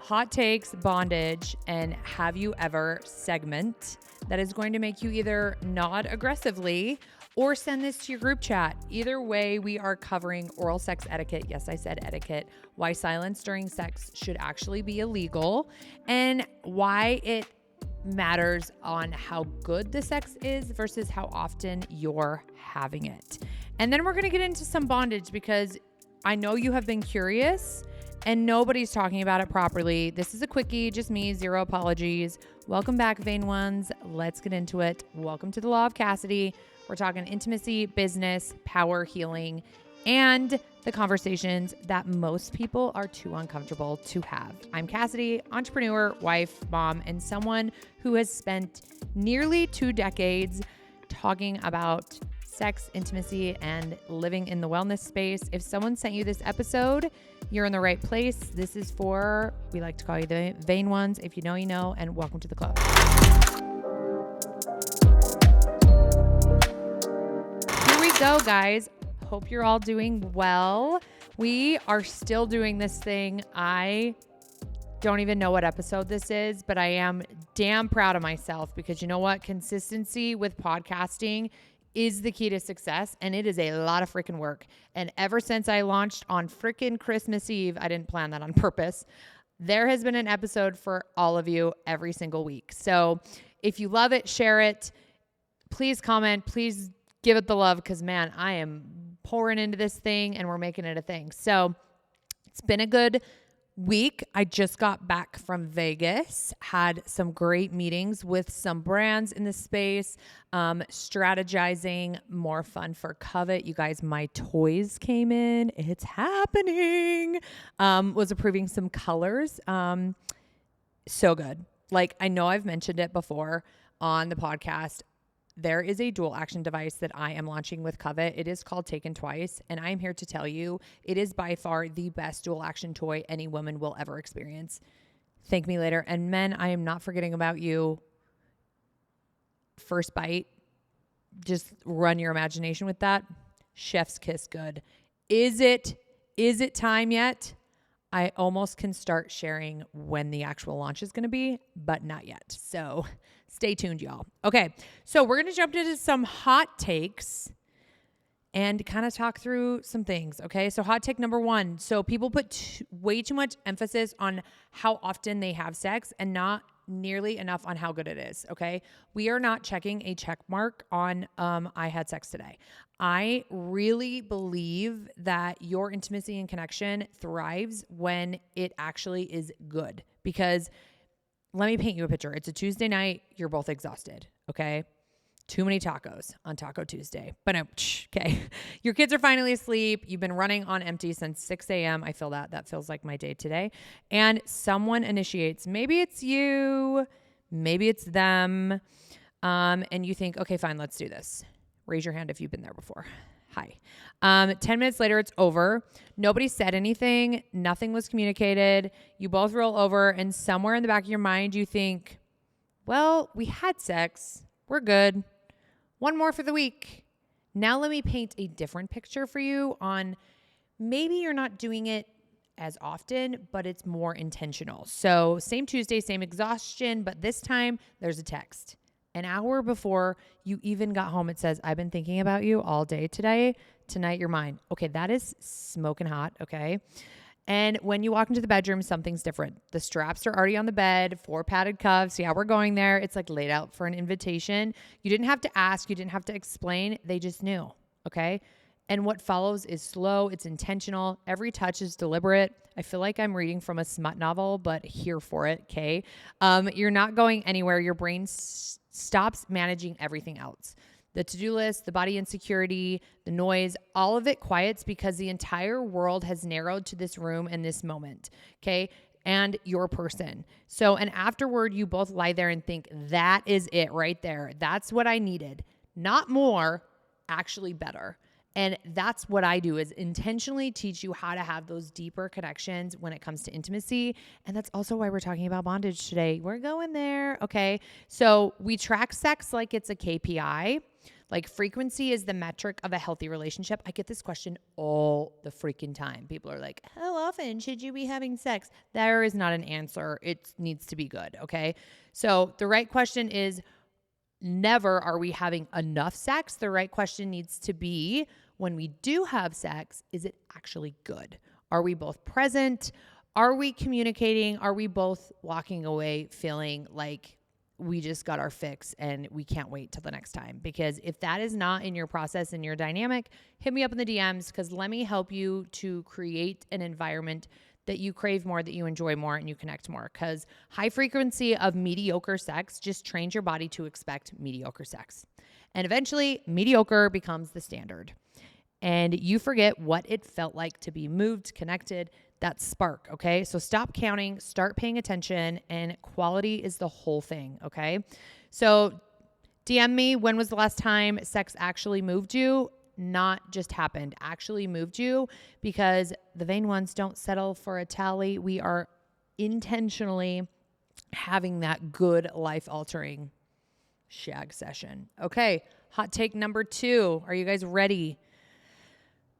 hot takes, bondage, and have you ever segment that is going to make you either nod aggressively or send this to your group chat. Either way, we are covering oral sex etiquette. Yes, I said etiquette. Why silence during sex should actually be illegal, and why it matters on how good the sex is versus how often you're having it. And then we're going to get into some bondage because I know you have been curious and nobody's talking about it properly. This is a quickie, just me, zero apologies. Welcome back, vain ones. Let's get into it. Welcome to the Law of Cassidy. We're talking intimacy, business, power, healing, and the conversations that most people are too uncomfortable to have. I'm Cassidy, entrepreneur, wife, mom, and someone who has spent nearly 2 decades talking about sex, intimacy, and living in the wellness space. If someone sent you this episode, you're in the right place. This is for, we like to call you the vain ones. If you know, you know, and welcome to the club. Here we go, guys. Hope you're all doing well. We are still doing this thing. I don't even know what episode this is, but I am damn proud of myself because you know what? Consistency with podcasting is the key to success, and it is a lot of freaking work. And ever since I launched on freaking Christmas Eve, I didn't plan that on purpose, there has been an episode for all of you every single week. So if you love it, share it. Please comment. Please give it the love because, man, I am pouring into this thing and we're making it a thing. So it's been a good week. I just got back from Vegas, had some great meetings with some brands in the space, strategizing more fun for Covet. You guys, my toys came in. It's happening. Was approving some colors. So good. Like, I know I've mentioned it before on the podcast. There is a dual action device that I am launching with Covet. It is called Taken Twice, and I'm here to tell you it is by far the best dual action toy any woman will ever experience. Thank me later. And men, I am not forgetting about you. First bite, just run your imagination with that. Chef's kiss good. Is it time yet? I almost can start sharing when the actual launch is going to be, but not yet. So stay tuned, y'all. Okay, so we're going to jump into some hot takes and kind of talk through some things, okay? So hot take number 1. So people put way too much emphasis on how often they have sex and not nearly enough on how good it is, okay? We are not checking a check mark on I had sex today. I really believe that your intimacy and connection thrives when it actually is good because let me paint you a picture. It's a Tuesday night. You're both exhausted, okay? Too many tacos on Taco Tuesday. But no, okay. Your kids are finally asleep. You've been running on empty since 6 a.m. I feel that. That feels like my day today. And someone initiates. Maybe it's you. Maybe it's them. And you think, okay, fine, let's do this. Raise your hand if you've been there before. Hi. 10 minutes later, it's over. Nobody said anything. Nothing was communicated. You both roll over, and somewhere in the back of your mind, you think, well, we had sex. We're good. One more for the week. Now let me paint a different picture for you on maybe you're not doing it as often, but it's more intentional. So same Tuesday, same exhaustion, but this time there's a text. An hour before you even got home, it says, I've been thinking about you all day today. Tonight, you're mine. Okay, that is smoking hot, okay? And when you walk into the bedroom, something's different. The straps are already on the bed, 4 padded cuffs. Yeah, we're going there. It's like laid out for an invitation. You didn't have to ask. You didn't have to explain. They just knew, okay? And what follows is slow. It's intentional. Every touch is deliberate. I feel like I'm reading from a smut novel, but here for it, okay? You're not going anywhere. Your brain stops managing everything else. The to-do list, the body insecurity, the noise, all of it quiets because the entire world has narrowed to this room and this moment, okay? And your person. So, and afterward, you both lie there and think, that is it right there. That's what I needed. Not more, actually better. And that's what I do is intentionally teach you how to have those deeper connections when it comes to intimacy. And that's also why we're talking about bondage today. We're going there. Okay. So we track sex like it's a KPI. Like, frequency is the metric of a healthy relationship. I get this question all the freaking time. People are like, how often should you be having sex? There is not an answer. It needs to be good, okay? So the right question is never are we having enough sex. The right question needs to be, when we do have sex, is it actually good? Are we both present? Are we communicating? Are we both walking away feeling like we just got our fix and we can't wait till the next time? Because if that is not in your process and your dynamic, hit me up in the DMs, because let me help you to create an environment that you crave more, that you enjoy more, and you connect more. Because high frequency of mediocre sex just trains your body to expect mediocre sex. And eventually, mediocre becomes the standard. And you forget what it felt like to be moved, connected, that spark, okay? So stop counting, start paying attention, and quality is the whole thing, okay? So DM me, when was the last time sex actually moved you? Not just happened, actually moved you, because the vain ones don't settle for a tally. We are intentionally having that good life-altering shag session. Okay, hot take number 2. Are you guys ready?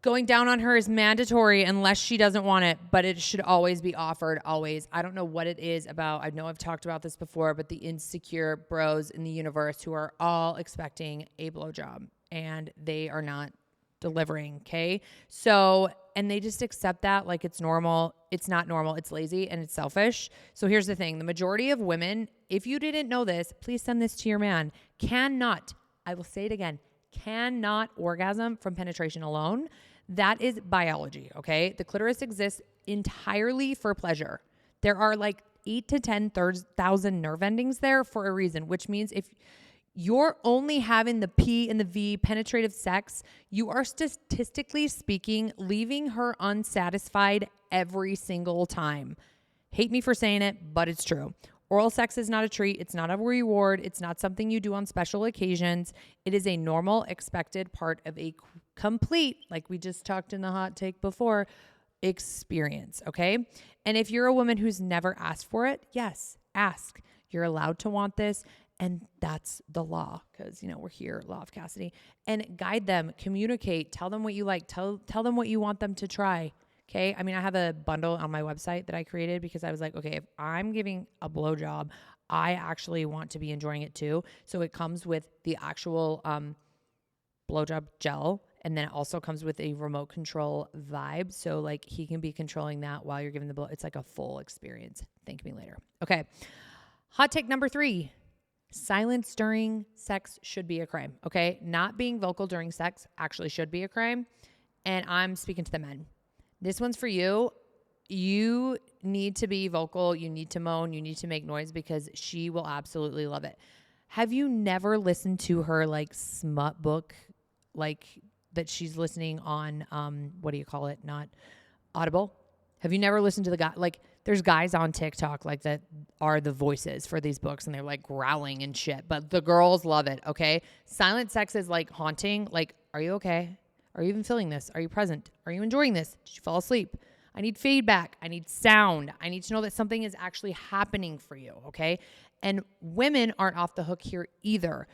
Going down on her is mandatory unless she doesn't want it, but it should always be offered, always. I don't know what it is about. I know I've talked about this before, but the insecure bros in the universe who are all expecting a blowjob and they are not delivering, okay? So, and they just accept that like it's normal. It's not normal. It's lazy and it's selfish. So here's the thing. The majority of women, if you didn't know this, please send this to your man, cannot, I will say it again, cannot orgasm from penetration alone. That is biology, okay? The clitoris exists entirely for pleasure. There are like 8 to 10,000 nerve endings there for a reason, which means if you're only having the P and the V penetrative sex, you are statistically speaking leaving her unsatisfied every single time. Hate me for saying it, but it's true. Oral sex is not a treat. It's not a reward. It's not something you do on special occasions. It is a normal, expected part of a complete, like we just talked in the hot take before, experience, okay? And if you're a woman who's never asked for it, yes, ask. You're allowed to want this, and that's the law, because, you know, we're here, Law of Cassidy. And guide them, communicate, tell them what you like, tell them what you want them to try. Okay. I mean, I have a bundle on my website that I created because I was like, okay, if I'm giving a blowjob, I actually want to be enjoying it too. So it comes with the actual blowjob gel. And then it also comes with a remote control vibe. So like he can be controlling that while you're giving the blow. It's like a full experience. Thank me later. Okay. Hot take number 3. Silence during sex should be a crime. Okay. Not being vocal during sex actually should be a crime. And I'm speaking to the men. This one's for you. You need to be vocal. You need to moan. You need to make noise, because she will absolutely love it. Have you never listened to her like smut book, like that she's listening on, what do you call it? Not Audible. Have you never listened to the guy? Like there's guys on TikTok like that are the voices for these books, and they're like growling and shit, but the girls love it. Okay. Silent sex is like haunting. Like, are you okay? Are you even feeling this? Are you present? Are you enjoying this? Did you fall asleep? I need feedback. I need sound. I need to know that something is actually happening for you, okay? And women aren't off the hook here either.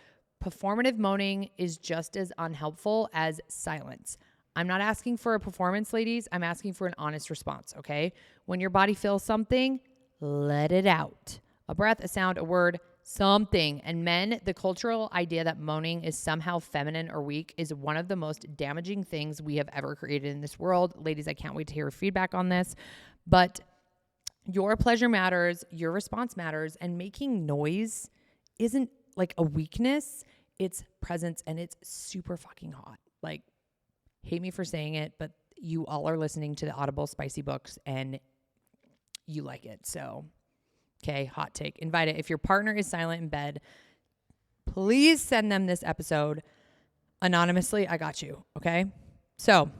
Performative moaning is just as unhelpful as silence. I'm not asking for a performance, ladies. I'm asking for an honest response, okay? When your body feels something, let it out. A breath, a sound, a word, something. And men, the cultural idea that moaning is somehow feminine or weak is one of the most damaging things we have ever created in this world. Ladies, I can't wait to hear feedback on this. But your pleasure matters, your response matters, and making noise isn't like a weakness. It's presence, and it's super fucking hot. Like, hate me for saying it, but you all are listening to the Audible spicy books and you like it. So okay, hot take. Invite it. If your partner is silent in bed, please send them this episode anonymously. I got you. Okay. So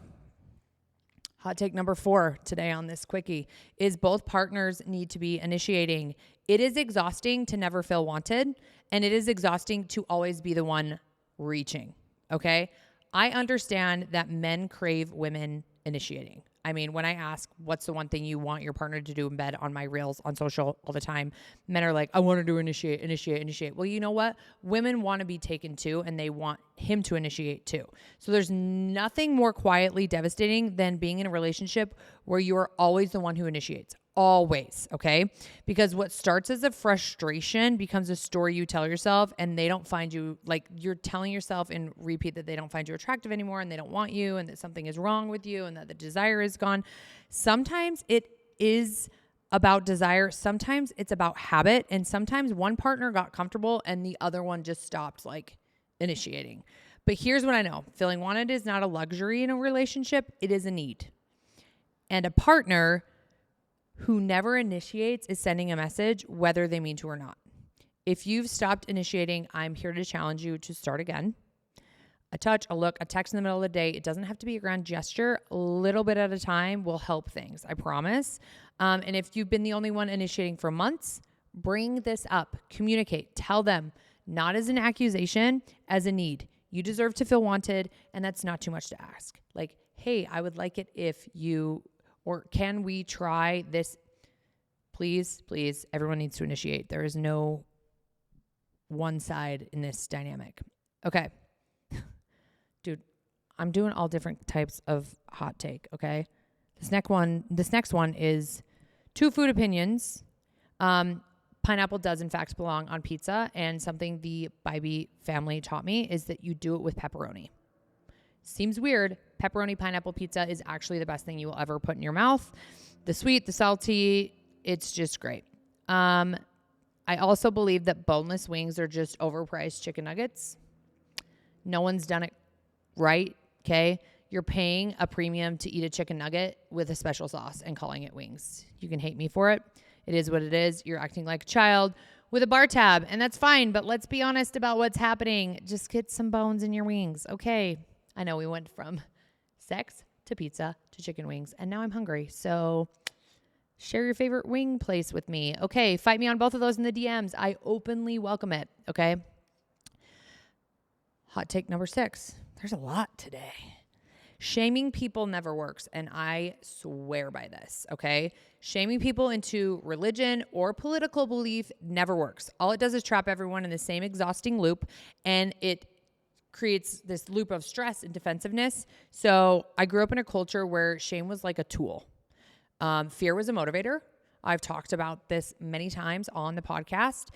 hot take number 4 today on this quickie is both partners need to be initiating. It is exhausting to never feel wanted, and it is exhausting to always be the one reaching. Okay. I understand that men crave women initiating. I mean, when I ask what's the one thing you want your partner to do in bed on my reels on social all the time, men are like, I want to do initiate. Well, you know what? Women want to be taken too, and they want him to initiate too. So there's nothing more quietly devastating than being in a relationship where you are always the one who initiates. Always, okay? Because what starts as a frustration becomes a story you tell yourself, and they don't find you, like you're telling yourself in repeat that they don't find you attractive anymore and they don't want you and that something is wrong with you and that the desire is gone. Sometimes it is about desire. Sometimes it's about habit. And sometimes one partner got comfortable and the other one just stopped like initiating. But here's what I know. Feeling wanted is not a luxury in a relationship. It is a need. And a partner who never initiates is sending a message, whether they mean to or not. If you've stopped initiating, I'm here to challenge you to start again. A touch, a look, a text in the middle of the day. It doesn't have to be a grand gesture. A little bit at a time will help things, I promise. And if you've been the only one initiating for months, bring this up. Communicate. Tell them, not as an accusation, as a need. You deserve to feel wanted, and that's not too much to ask. Like, hey, I would like it if you... Or can we try this? Please, everyone needs to initiate. There is no one side in this dynamic. Okay. Dude, I'm doing all different types of hot take, okay? This next one is 2 food opinions. Pineapple does in fact belong on pizza, and something the Bybee family taught me is that you do it with pepperoni. Seems weird. Pepperoni pineapple pizza is actually the best thing you will ever put in your mouth. The sweet, the salty, it's just great. I also believe that boneless wings are just overpriced chicken nuggets. No one's done it right, okay? You're paying a premium to eat a chicken nugget with a special sauce and calling it wings. You can hate me for it. It is what it is. You're acting like a child with a bar tab, and that's fine, but let's be honest about what's happening. Just get some bones in your wings, okay? I know we went from sex to pizza to chicken wings, and now I'm hungry. So share your favorite wing place with me. Okay, fight me on both of those in the DMs. I openly welcome it, okay? Hot take number 6. There's a lot today. Shaming people never works, and I swear by this, okay? Shaming people into religion or political belief never works. All it does is trap everyone in the same exhausting loop, and it creates this loop of stress and defensiveness. So I grew up in a culture where shame was like a tool. Fear was a motivator. I've talked about this many times on the podcast,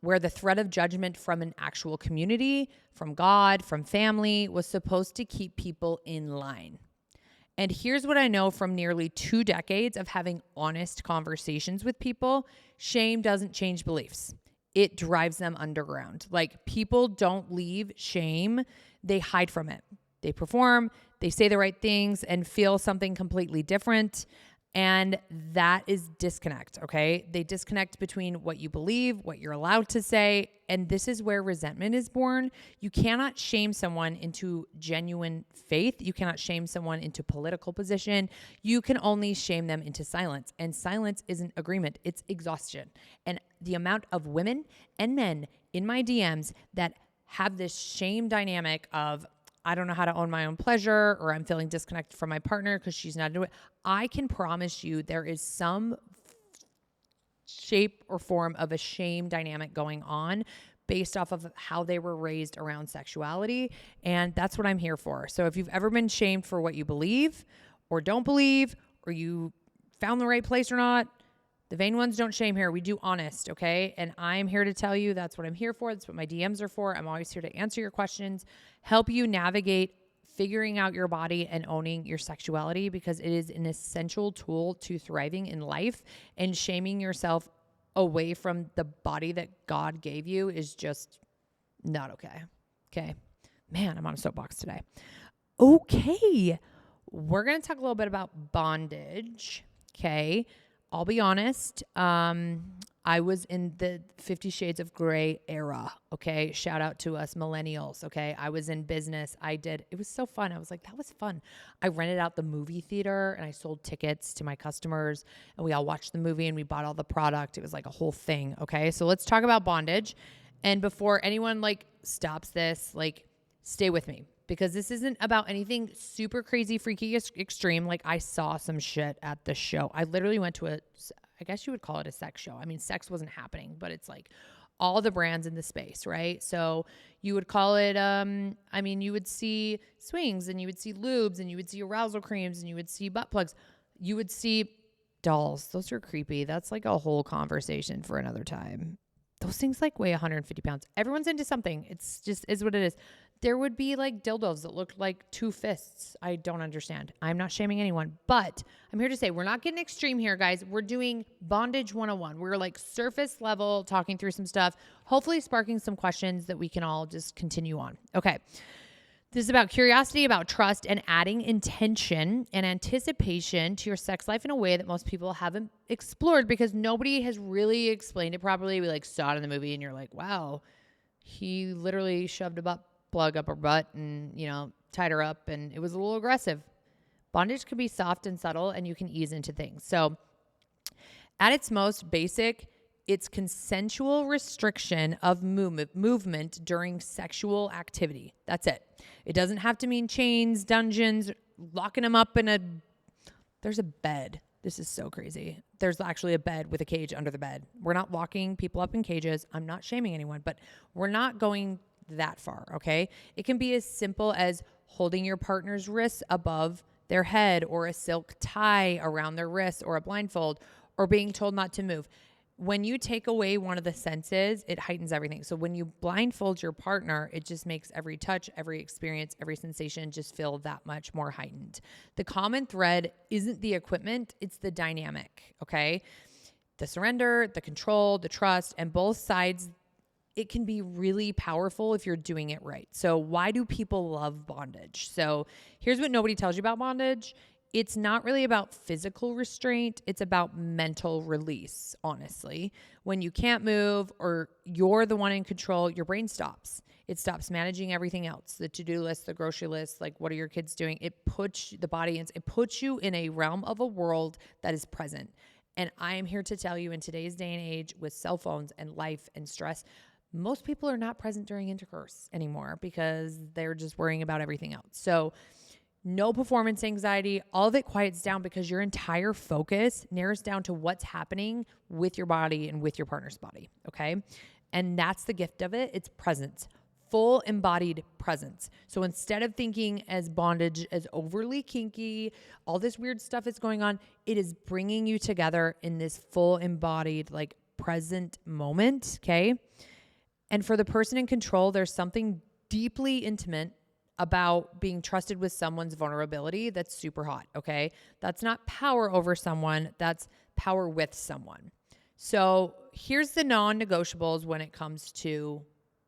where the threat of judgment from an actual community, from God, from family, was supposed to keep people in line. And here's what I know from nearly 2 decades of having honest conversations with people. Shame doesn't change beliefs. It drives them underground. Like, people don't leave shame. They hide from it. They perform, they say the right things and feel something completely different. And that is disconnect, okay? They disconnect between what you believe, what you're allowed to say, and this is where resentment is born. You cannot shame someone into genuine faith. You cannot shame someone into political position. You can only shame them into silence, and silence isn't agreement, it's exhaustion. And the amount of women and men in my DMs that have this shame dynamic of, I don't know how to own my own pleasure, or I'm feeling disconnected from my partner because she's not doing it. I can promise you there is some shape or form of a shame dynamic going on based off of how they were raised around sexuality. And that's what I'm here for. So if you've ever been shamed for what you believe or don't believe, or you found the right place or not, the vain ones don't shame here. We do honest, okay? And I'm here to tell you that's what I'm here for. That's what my DMs are for. I'm always here to answer your questions, help you navigate figuring out your body and owning your sexuality, because it is an essential tool to thriving in life. And shaming yourself away from the body that God gave you is just not okay. Okay. Man, I'm on a soapbox today. Okay. We're going to talk a little bit about bondage. Okay. I'll be honest. I was in the 50 Shades of Grey era. Okay. Shout out to us millennials. Okay. I was in business. It was so fun. I was like, that was fun. I rented out the movie theater and I sold tickets to my customers, and we all watched the movie and we bought all the product. It was like a whole thing. Okay. So let's talk about bondage. And before anyone stops this, stay with me, because this isn't about anything super crazy, freaky, extreme. Like I saw some shit at the show. I literally went to I guess you would call it a sex show. I mean, sex wasn't happening, but it's like all the brands in the space, right? So you would call it, you would see swings and you would see lubes and you would see arousal creams and you would see butt plugs. You would see dolls. Those are creepy. That's like a whole conversation for another time. Those things like weigh 150 pounds. Everyone's into something. It's just is what it is. There would be like dildos that looked like two fists. I don't understand. I'm not shaming anyone, but I'm here to say we're not getting extreme here, guys. We're doing bondage 101. We're like surface level talking through some stuff, hopefully sparking some questions that we can all just continue on. Okay. This is about curiosity, about trust, and adding intention and anticipation to your sex life in a way that most people haven't explored because nobody has really explained it properly. We like saw it in the movie and you're like, wow, he literally shoved a butt plug up her butt and, tied her up and it was a little aggressive. Bondage can be soft and subtle and you can ease into things. So at its most basic, it's consensual restriction of movement during sexual activity. That's it. It doesn't have to mean chains, dungeons, locking them up there's a bed. This is so crazy. There's actually a bed with a cage under the bed. We're not locking people up in cages. I'm not shaming anyone, but we're not going that far, okay? It can be as simple as holding your partner's wrists above their head or a silk tie around their wrists or a blindfold or being told not to move. When you take away one of the senses, it heightens everything. So when you blindfold your partner, it just makes every touch, every experience, every sensation just feel that much more heightened. The common thread isn't the equipment, it's the dynamic, okay? The surrender, the control, the trust, and both sides, it can be really powerful if you're doing it right. So why do people love bondage? So here's what nobody tells you about bondage. It's not really about physical restraint. It's about mental release, honestly. When you can't move or you're the one in control, your brain stops. It stops managing everything else, the to-do list, the grocery list, like what are your kids doing? It puts the body in, it puts you in a realm of a world that is present. And I am here to tell you in today's day and age with cell phones and life and stress, most people are not present during intercourse anymore because they're just worrying about everything else. So no performance anxiety, all of it quiets down because your entire focus narrows down to what's happening with your body and with your partner's body, okay? And that's the gift of it. It's presence, full embodied presence. So instead of thinking as bondage as overly kinky, all this weird stuff is going on, it is bringing you together in this full embodied, like present moment, okay? And for the person in control, there's something deeply intimate about being trusted with someone's vulnerability that's super hot, okay? That's not power over someone, that's power with someone. So here's the non-negotiables when it comes to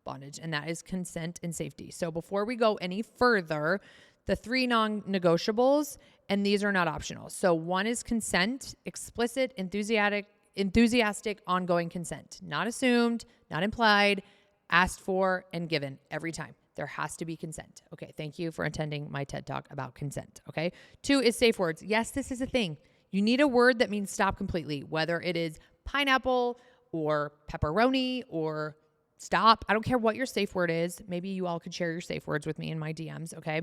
bondage, and that is consent and safety. So before we go any further, the 3 non-negotiables, and these are not optional. So 1 is consent, explicit, enthusiastic, ongoing consent. Not assumed, not implied, asked for, and given every time. There has to be consent. Okay, thank you for attending my TED Talk about consent, okay? 2 is safe words. Yes, this is a thing. You need a word that means stop completely, whether it is pineapple or pepperoni or stop. I don't care what your safe word is. Maybe you all could share your safe words with me in my DMs, okay?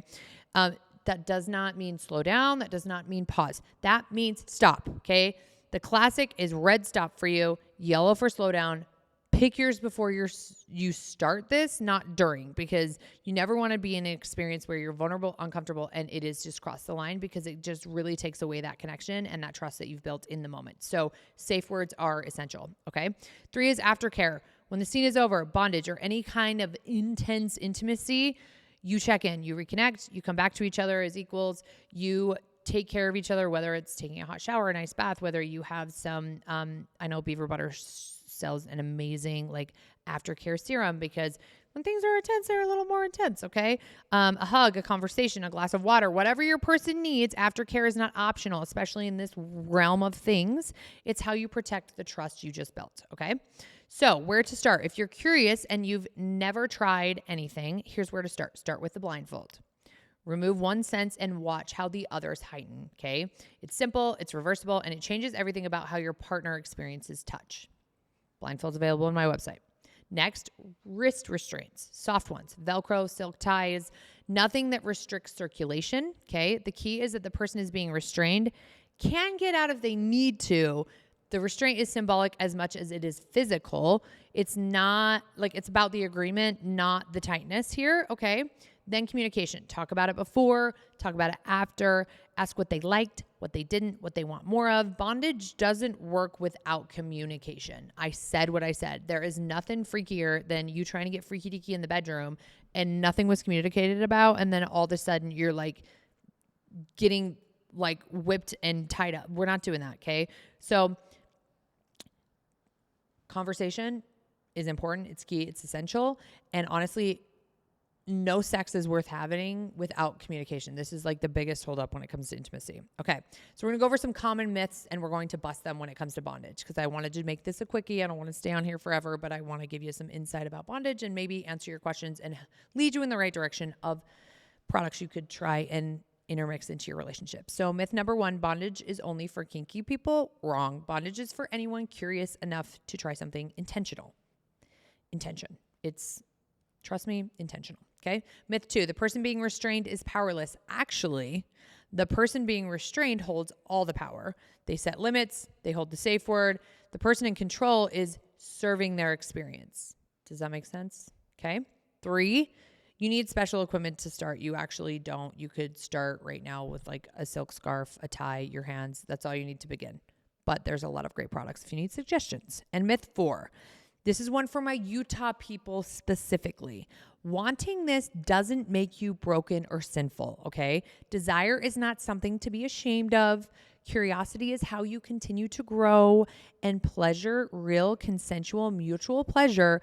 That does not mean slow down. That does not mean pause. That means stop, okay? The classic is red stop for you, yellow for slow down. Pick yours before you start this, not during, because you never want to be in an experience where you're vulnerable, uncomfortable, and it is just crossed the line because it just really takes away that connection and that trust that you've built in the moment. So safe words are essential, okay? 3 is aftercare. When the scene is over, bondage, or any kind of intense intimacy, you check in, you reconnect, you come back to each other as equals, you take care of each other, whether it's taking a hot shower, a nice bath, whether you have some, I know Beaver Butter sells an amazing like aftercare serum because when things are intense, they're a little more intense, okay? A hug, a conversation, a glass of water, whatever your person needs, aftercare is not optional, especially in this realm of things. It's how you protect the trust you just built, okay? So where to start? If you're curious and you've never tried anything, here's where to start. Start with the blindfold. Remove one sense and watch how the others heighten, okay? It's simple, it's reversible, and it changes everything about how your partner experiences touch. Blindfold's available on my website. Next, wrist restraints, soft ones, Velcro, silk ties, nothing that restricts circulation. Okay. The key is that the person is being restrained can get out if they need to. The restraint is symbolic as much as it is physical. It's not like it's about the agreement, not the tightness here. Okay. Then communication. Talk about it before, talk about it after, ask what they liked, what they didn't, what they want more of. Bondage doesn't work without communication. I said what I said. There is nothing freakier than you trying to get freaky deaky in the bedroom and nothing was communicated about. And then all of a sudden you're like getting like whipped and tied up. We're not doing that. Okay. So conversation is important. It's key. It's essential. And honestly, no sex is worth having without communication. This is like the biggest holdup when it comes to intimacy. Okay. So we're going to go over some common myths and we're going to bust them when it comes to bondage because I wanted to make this a quickie. I don't want to stay on here forever, but I want to give you some insight about bondage and maybe answer your questions and lead you in the right direction of products you could try and intermix into your relationship. So myth number 1, bondage is only for kinky people. Wrong. Bondage is for anyone curious enough to try something intentional. Intention. It's, trust me, intentional. Okay. Myth 2, the person being restrained is powerless. Actually, the person being restrained holds all the power. They set limits. They hold the safe word. The person in control is serving their experience. Does that make sense? Okay. 3, you need special equipment to start. You actually don't. You could start right now with like a silk scarf, a tie, your hands. That's all you need to begin. But there's a lot of great products if you need suggestions. And myth 4, this is one for my Utah people specifically. Wanting this doesn't make you broken or sinful, okay? Desire is not something to be ashamed of. Curiosity is how you continue to grow. And pleasure, real, consensual, mutual pleasure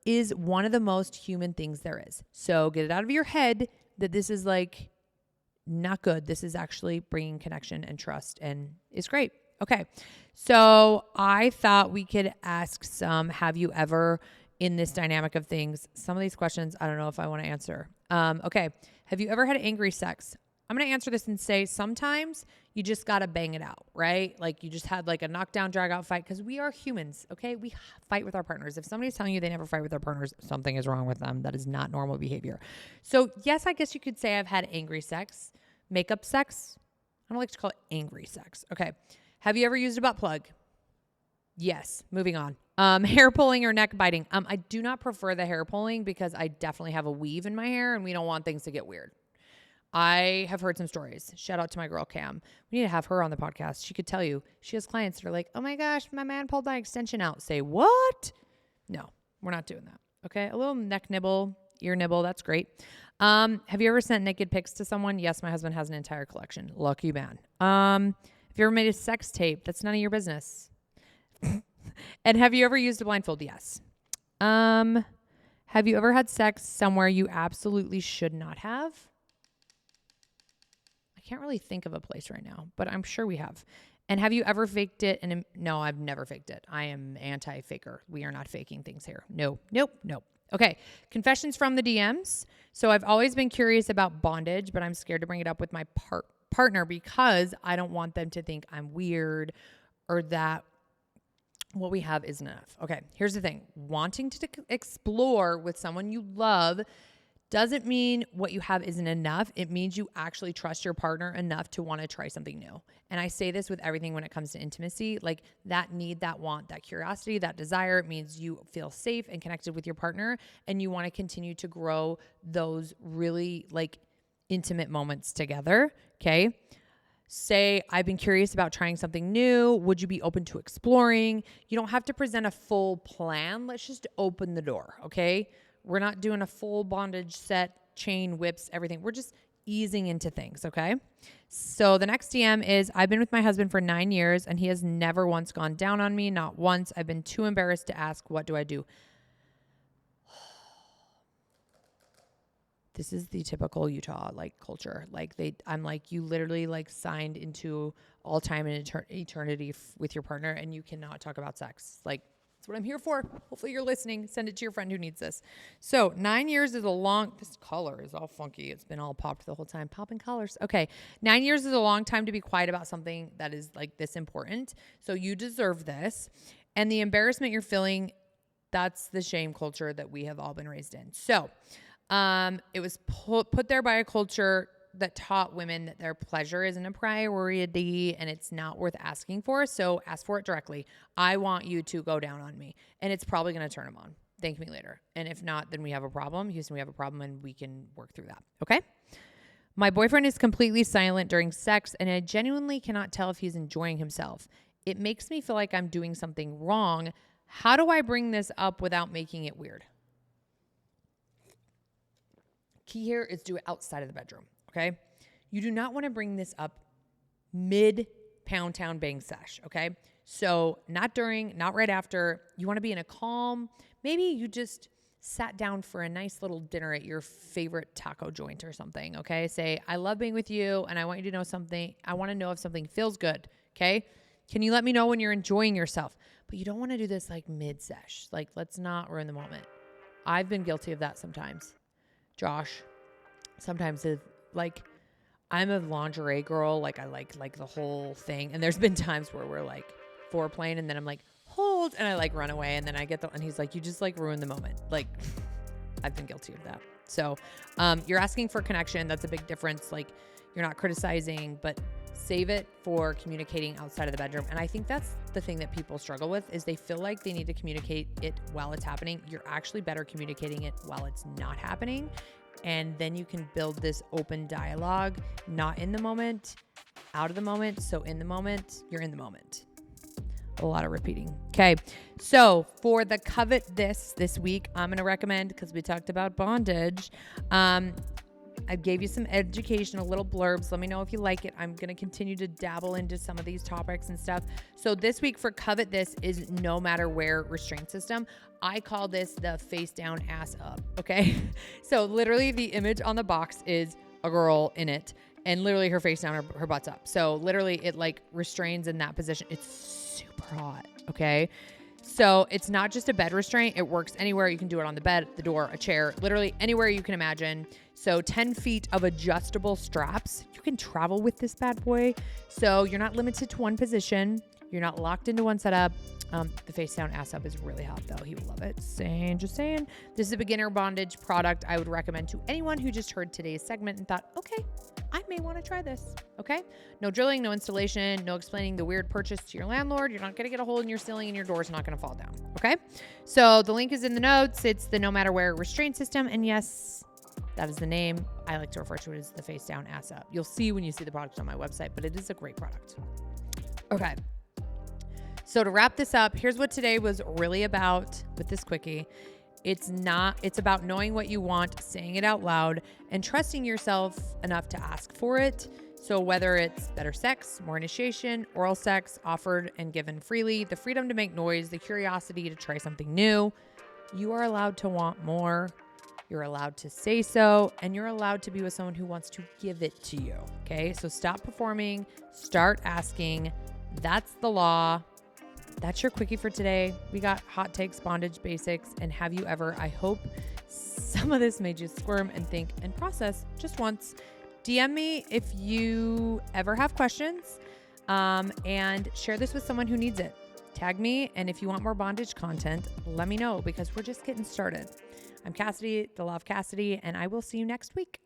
is one of the most human things there is. So get it out of your head that this is like not good. This is actually bringing connection and trust and is great. Okay. So I thought we could ask some, have you ever in this dynamic of things, some of these questions, I don't know if I want to answer. Okay. Have you ever had angry sex? I'm going to answer this and say, sometimes you just got to bang it out, right? Like you just had like a knockdown, drag out fight because we are humans. Okay. We fight with our partners. If somebody's telling you they never fight with their partners, something is wrong with them. That is not normal behavior. So yes, I guess you could say I've had angry sex, makeup sex. I don't like to call it angry sex. Okay. Have you ever used a butt plug? Yes. Moving on. Hair pulling or neck biting. I do not prefer the hair pulling because I definitely have a weave in my hair and we don't want things to get weird. I have heard some stories. Shout out to my girl Cam. We need to have her on the podcast. She could tell you. She has clients that are like, oh my gosh, my man pulled my extension out. Say, what? No, we're not doing that. Okay. A little neck nibble, ear nibble. That's great. Have you ever sent naked pics to someone? Yes, my husband has an entire collection. Lucky man. Have you ever made a sex tape? That's none of your business. And have you ever used a blindfold? Yes. Have you ever had sex somewhere you absolutely should not have? I can't really think of a place right now, but I'm sure we have. And have you ever faked it? And no, I've never faked it. I am anti-faker. We are not faking things here. No. Okay. Confessions from the DMs. So I've always been curious about bondage, but I'm scared to bring it up with my partner because I don't want them to think I'm weird or that what we have isn't enough. Okay. Here's the thing. Wanting to explore with someone you love doesn't mean what you have isn't enough. It means you actually trust your partner enough to want to try something new. And I say this with everything when it comes to intimacy, like that need, that want, that curiosity, that desire. It means you feel safe and connected with your partner and you want to continue to grow those really like intimate moments together. Okay. Say, I've been curious about trying something new. Would you be open to exploring? You don't have to present a full plan. Let's just open the door. Okay. We're not doing a full bondage set, chain, whips, everything. We're just easing into things, okay? So the next DM is, I've been with my husband for 9 years and he has never once gone down on me, not once. I've been too embarrassed to ask, what do I do? This is the typical Utah like culture. Like I'm like, you literally like signed into all time and eternity with your partner and you cannot talk about sex. Like, that's what I'm here for. Hopefully you're listening. Send it to your friend who needs this. So 9 years is this color is all funky. It's been all popped the whole time. Popping colors. Okay. 9 years is a long time to be quiet about something that is like this important. So you deserve this. And the embarrassment you're feeling That's the shame culture that we have all been raised in. So it was put there by a culture that taught women that their pleasure isn't a priority and it's not worth asking for. So ask for it directly. I want you to go down on me. And it's probably going to turn them on. Thank me later. And if not, then we have a problem. Houston, we have a problem and we can work through that. Okay? My boyfriend is completely silent during sex and I genuinely cannot tell if he's enjoying himself. It makes me feel like I'm doing something wrong. How do I bring this up without making it weird? Key here is do it outside of the bedroom, okay? You do not want to bring this up mid Pound Town bang sesh, okay? So not during, not right after. You want to be in a calm, maybe you just sat down for a nice little dinner at your favorite taco joint or something, okay? Say, I love being with you and I want you to know something. I want to know if something feels good, okay? Can you let me know when you're enjoying yourself? But you don't want to do this like mid-sesh. Like, let's not ruin the moment. I've been guilty of that sometimes. Josh, sometimes like I'm a lingerie girl. Like I like the whole thing. And there's been times where we're like foreplaying and then I'm like, hold. And I like run away. And then I get and he's like, you just like ruined the moment. Like I've been guilty of that. So you're asking for connection. That's a big difference. Like you're not criticizing, but save it for communicating outside of the bedroom. And I think that's the thing that people struggle with is they feel like they need to communicate it while it's happening. You're actually better communicating it while it's not happening. And then you can build this open dialogue, not in the moment, out of the moment. So in the moment, you're in the moment. A lot of repeating. Okay. So for the covet this week, I'm going to recommend, because we talked about bondage, I gave you some educational little blurbs. Let me know if you like it. I'm going to continue to dabble into some of these topics and stuff. So this week for Covet This is no matter where restraint system. I call this the face down ass up. Okay. So literally the image on the box is a girl in it and literally her face down, her butt's up. So literally it like restrains in that position. It's super hot. Okay. So it's not just a bed restraint. It works anywhere. You can do it on the bed, the door, a chair, literally anywhere you can imagine. So 10 feet of adjustable straps. You can travel with this bad boy. So you're not limited to one position. You're not locked into one setup. The face down ass up is really hot though. He would love it. Just saying. This is a beginner bondage product I would recommend to anyone who just heard today's segment and thought, okay, I may want to try this. Okay. No drilling, no installation, no explaining the weird purchase to your landlord. You're not going to get a hole in your ceiling and your door's not going to fall down. Okay. So the link is in the notes. It's the no matter where restraint system. And yes, that is the name. I like to refer to it as the face down ass up. You'll see when you see the product on my website, but it is a great product. Okay. So to wrap this up, here's what today was really about with this quickie. It's about knowing what you want, saying it out loud, and trusting yourself enough to ask for it. So whether it's better sex, more initiation, oral sex, offered and given freely, the freedom to make noise, the curiosity to try something new, you are allowed to want more. You're allowed to say so, and you're allowed to be with someone who wants to give it to you. Okay, so stop performing, start asking. That's the law. That's your quickie for today. We got hot takes, bondage basics, and have you ever. I hope some of this made you squirm and think and process just once. DM me if you ever have questions, and share this with someone who needs it. Tag me, and if you want more bondage content, let me know because we're just getting started. I'm Cassidy, the Law of Cassidy, and I will see you next week.